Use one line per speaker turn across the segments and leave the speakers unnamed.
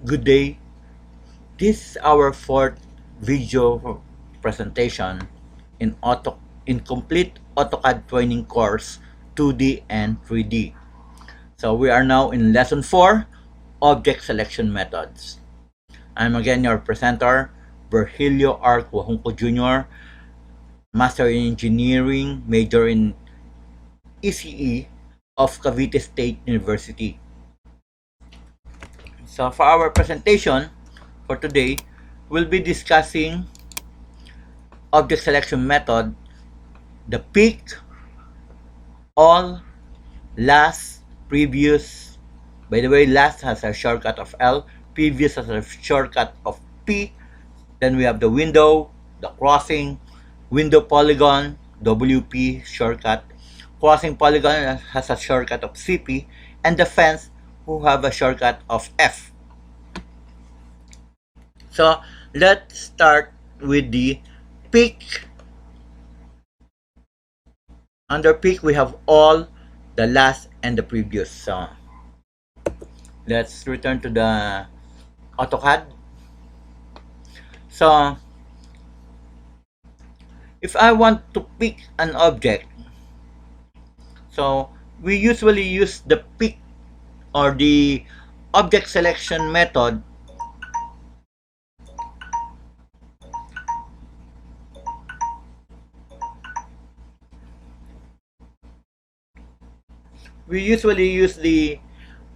Good day. This is our fourth video presentation in complete AutoCAD training course 2D and 3D. So we are now in lesson 4, object selection methods. I'm again your presenter, Virgilio R. Cuajunco Jr., Master in Engineering, major in ECE of Cavite State University. So for our presentation for today, we'll be discussing object selection method, the pick, all, last, previous. By the way, last has a shortcut of L, previous has a shortcut of P. Then we have the window, the crossing, window polygon, WP shortcut. Crossing polygon has a shortcut of CP, and the fence who have a shortcut of F. So let's start with the pick. Under pick, we have all, the last, and the previous. So let's return to the AutoCAD. So if I want to pick an object, so we usually use the pick or the object selection method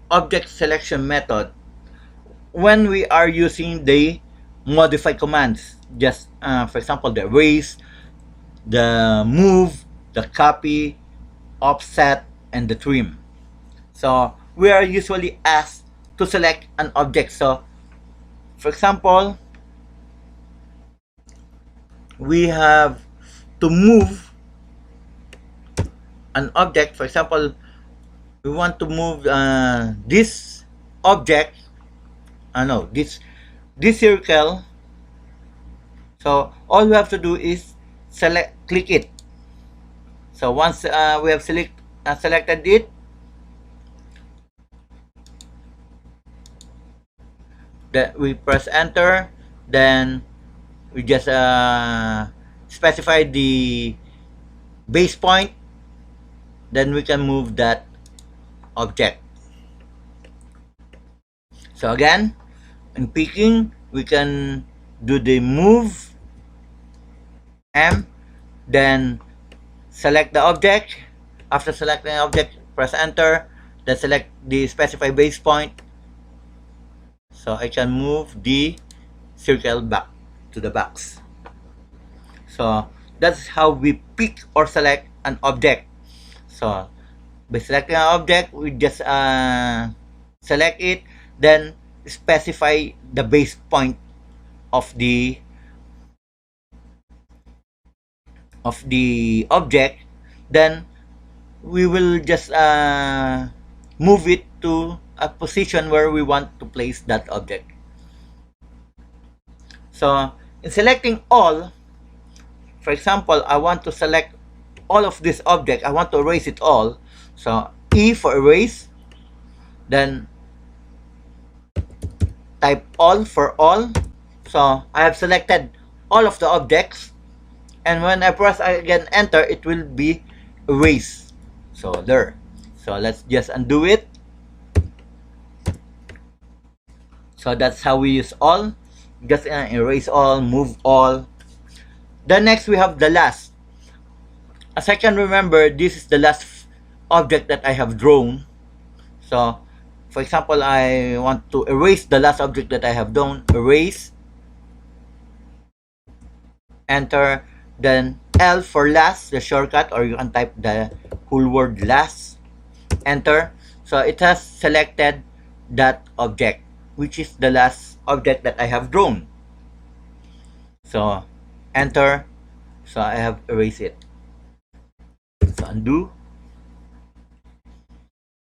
object selection method when we are using the modify commands. Just for example, the erase, the move, the copy, offset, and the trim. So we are usually asked to select an object. So for example, we have to move an object. For example, we want to move this object, this circle. So all we have to do is click it. So once we have selected it, that we press enter, then we just specify the base point, then we can move that object. So again, in picking, we can do the move M, then select the object. After selecting the object, press enter, then select the specify base point. So I can move the circle back to the box. So that's how we pick or select an object. So by selecting an object, we just select it, then specify the base point of the object, then we will just move it to a position where we want to place that object. So in selecting all, for example, I want to select all of this object, I want to erase it all. So E for erase, then type all for all. So I have selected all of the objects, and when I press again enter, it will be erased. So there. So let's just undo it. So that's how we use all. Just erase all, move all. Then next we have the last. As I can remember, this is the last object that I have drawn. So for example, I want to erase the last object that I have drawn. Erase, enter, then L for last, the shortcut, or you can type the whole word last, enter. So it has selected that object, which is the last object that I have drawn. So enter. So I have erased it. So undo.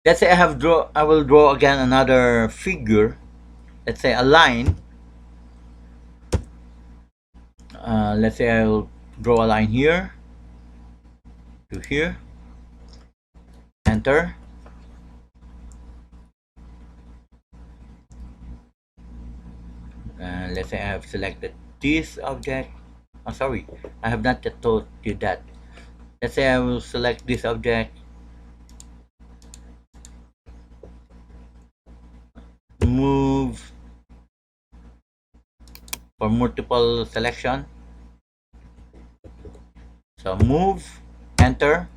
Let's say I will draw again another figure. Let's say a line. Let's say I will draw a line here to here. Enter. Let's say I have selected this object. Oh, sorry, I have not yet told you that. Let's say I will select this object, move for multiple selection. So move, enter,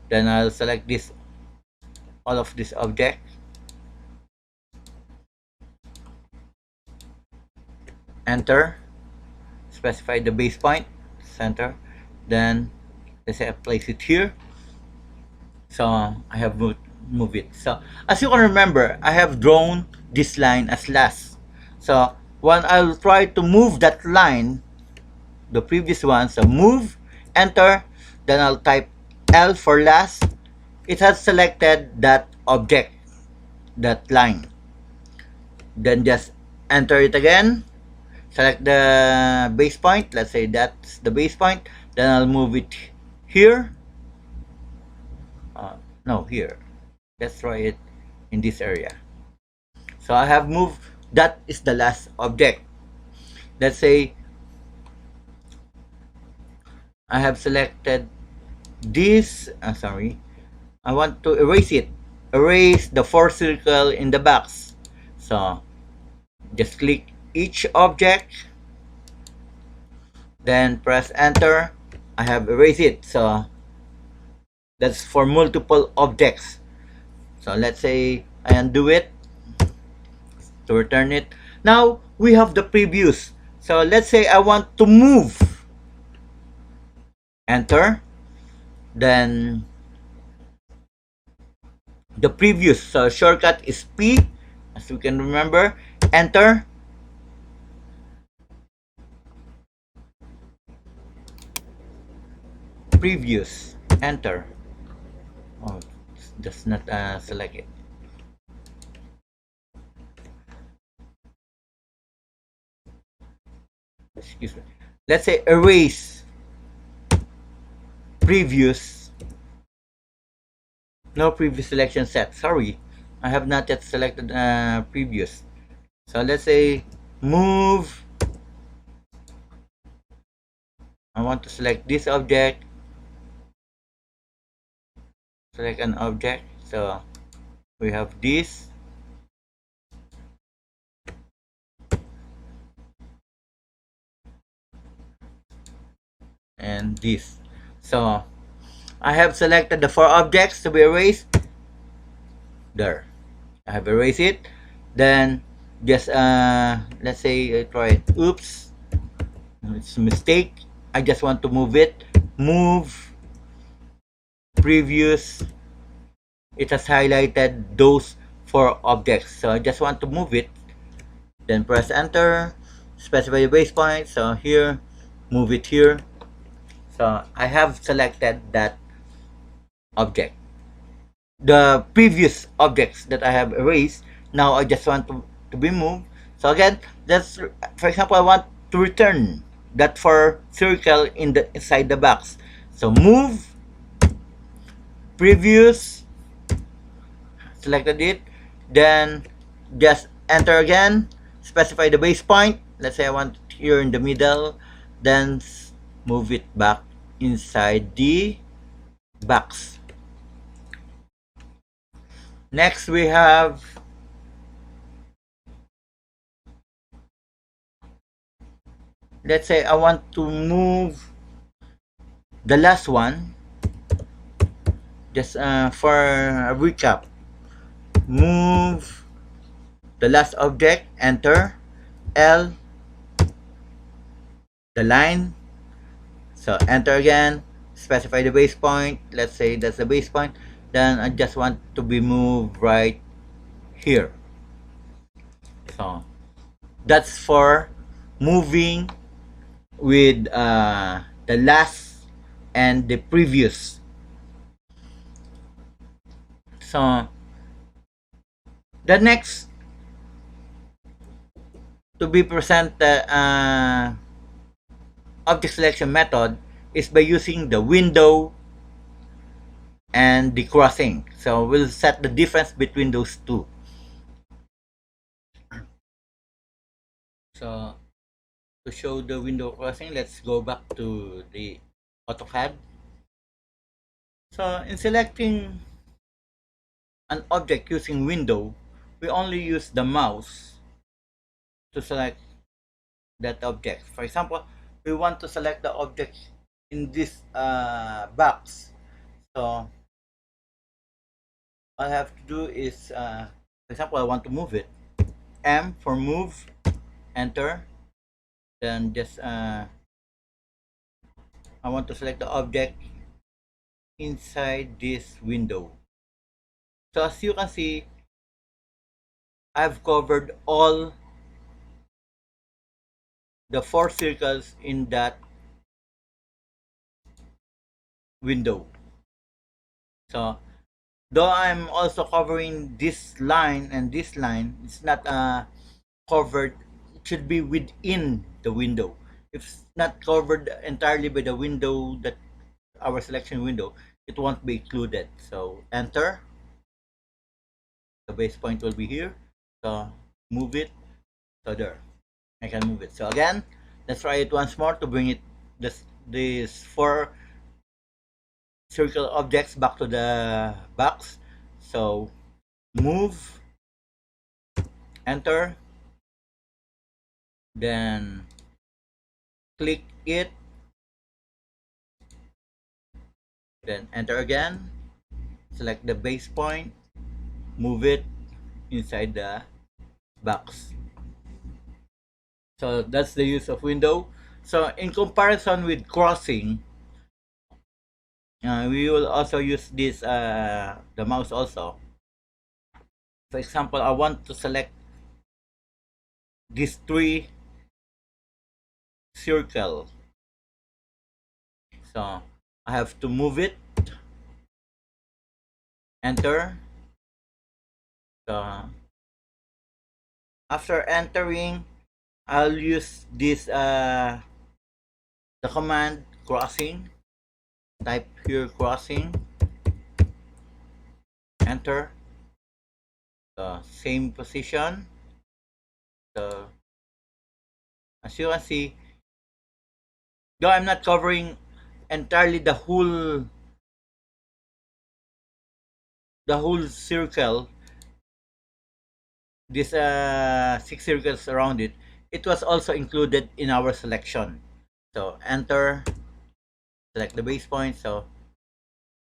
then I'll select this, all of this object, enter, specify the base point, center, then let's say I place it here. So I have move it. So as you can remember, I have drawn this line as last. So when I'll try to move that line, the previous one, so move, enter, then I'll type L for last. It has selected that object, that line. Then just enter it again, select the base point, let's say that's the base point, then I'll move it here. No, here. Let's try it in this area. So I have moved, that is the last object. Let's say I have selected this, sorry, I want to erase it. Erase the 4 circle in the box. So just click each object, then press enter. I have erased it. So that's for multiple objects. So let's say I undo it to return it. Now we have the previews. So let's say I want to move. Enter. Then the previews. So shortcut is P, as we can remember. Enter. Previews. Enter. Oh, does not select it. Excuse me. Let's say erase previews. No previous selection set. Sorry, I have not yet selected previous. So let's say move. I want to select this object. Select an object. So we have this. And this. So I have selected the 4 objects to be erased. There, I have erased it. Then just let's say I try it. Oops, it's a mistake. I just want to move it. Move previous. It has highlighted those 4 objects, so I just want to move it. Then press enter. Specify the base point. So here, move it here. So I have selected that object. The previous objects that I have erased, now I just want to be moved. So again, that's, for example, I want to return that 4 circle in the inside the box. So move, previous, selected it, then just enter again, specify the base point. Let's say I want it here in the middle, then move it back inside the box. Next we have let's say I want to move the last one. Just for a recap, move the last object, enter, L, the line, so enter again, specify the base point, let's say that's the base point, then I just want to be moved right here. So that's for moving with the last and the previous. So the next to be present the object selection method is by using the window and the crossing. So we'll set the difference between those two. So to show the window crossing, let's go back to the AutoCAD. So in selecting an object using window, we only use the mouse to select that object. For example, we want to select the object in this box. So all I have to do is, for example, I want to move it. M for move, enter. Then just I want to select the object inside this window. So as you can see, I've covered all the four circles in that window. So though I'm also covering this line and this line, it's not covered. It should be within the window. If it's not covered entirely by the window, that our selection window, it won't be included. So enter. The base point will be here. So move it. So there, I can move it. So again, let's try it once more to bring it these four circle objects back to the box. So move, enter, then click it, then enter again, select the base point, move it inside the box. So that's the use of window. So in comparison with crossing, we will also use this the mouse also. For example, I want to select these three circle. So I have to move it, enter. So after entering, I'll use this the command crossing. Type here crossing, enter. So same position. So as you can see, though I'm not covering entirely the whole circle, this six circles around it, it was also included in our selection. So enter, select the base point, so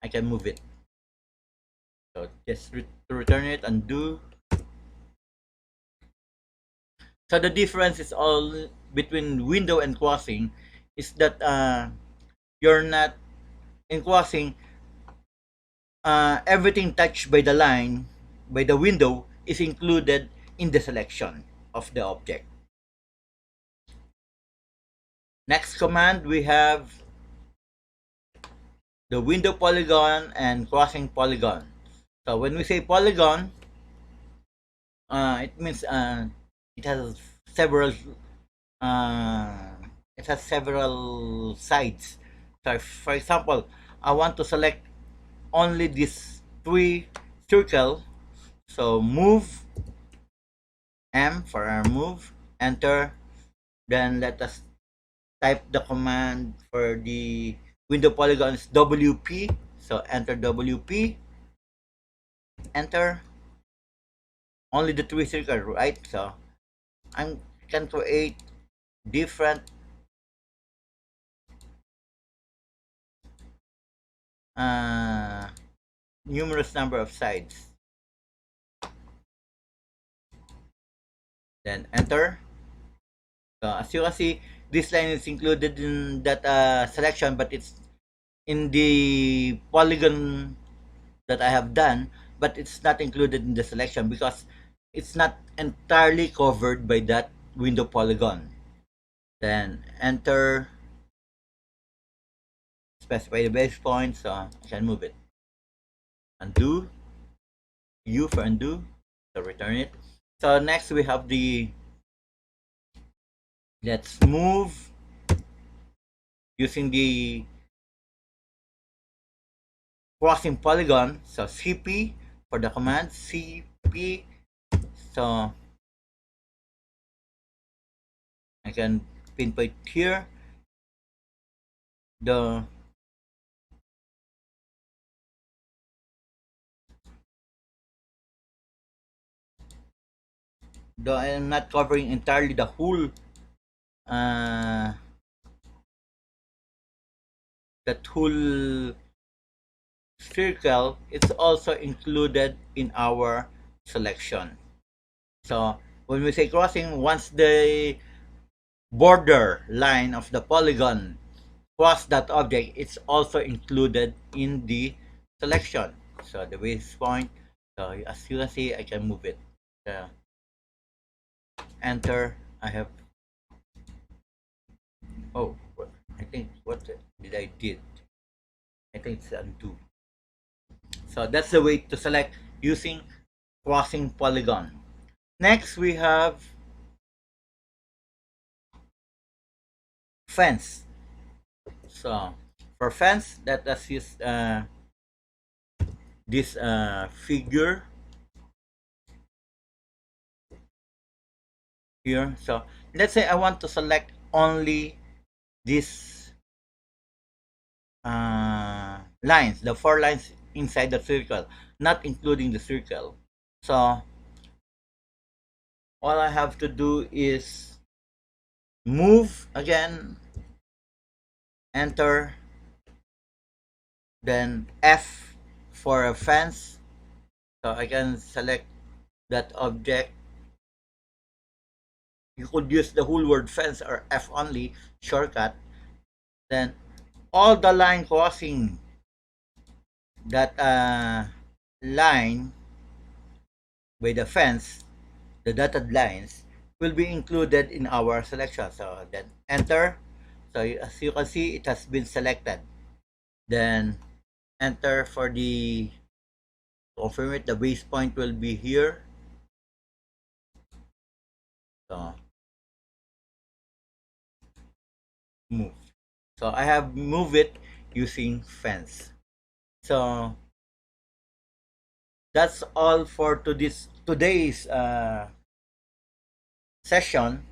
I can move it. So just to return it, undo. So the difference is all between window and crossing is that you're not in crossing. Everything touched by the line, by the window, is included in the selection of the object. Next command, we have the window polygon and crossing polygon. So when we say polygon, it means it has several uh, it has several sides. So for example, I want to select only these three circle. So move, M for our move, enter. Then let us type the command for the window polygon is WP. So enter WP, enter. Only the three circle, right? So I can create different uh, numerous number of sides. Then enter. So as you can see, this line is included in that selection, but it's in the polygon that I have done, but it's not included in the selection because it's not entirely covered by that window polygon. Then enter, specify the base point, so I can move it. Undo, U for undo, so return it. So next we have the, let's move using the crossing polygon. So CP for the command, CP. So I can pinpoint here the though I am not covering entirely the whole uh, that whole circle, it's also included in our selection. So when we say crossing, once the border line of the polygon cross that object, it's also included in the selection. So the base point, so as you can see, I can move it. So enter. I have, oh, I think what did I did? I think it's undo. So that's the way to select using crossing polygon. Next we have fence. So for fence, let us use this figure here. So let's say I want to select only this lines, the four lines inside the circle, not including the circle. So all I have to do is move again, enter, then F for a fence. So I can select that object. You could use the whole word fence or F only shortcut. Then all the line crossing that line by the fence, the dotted lines, will be included in our selection. So then enter. So as you can see, it has been selected. Then enter for the confirm it. The base point will be here. So move. So I have moved it using fence. So that's all for today's session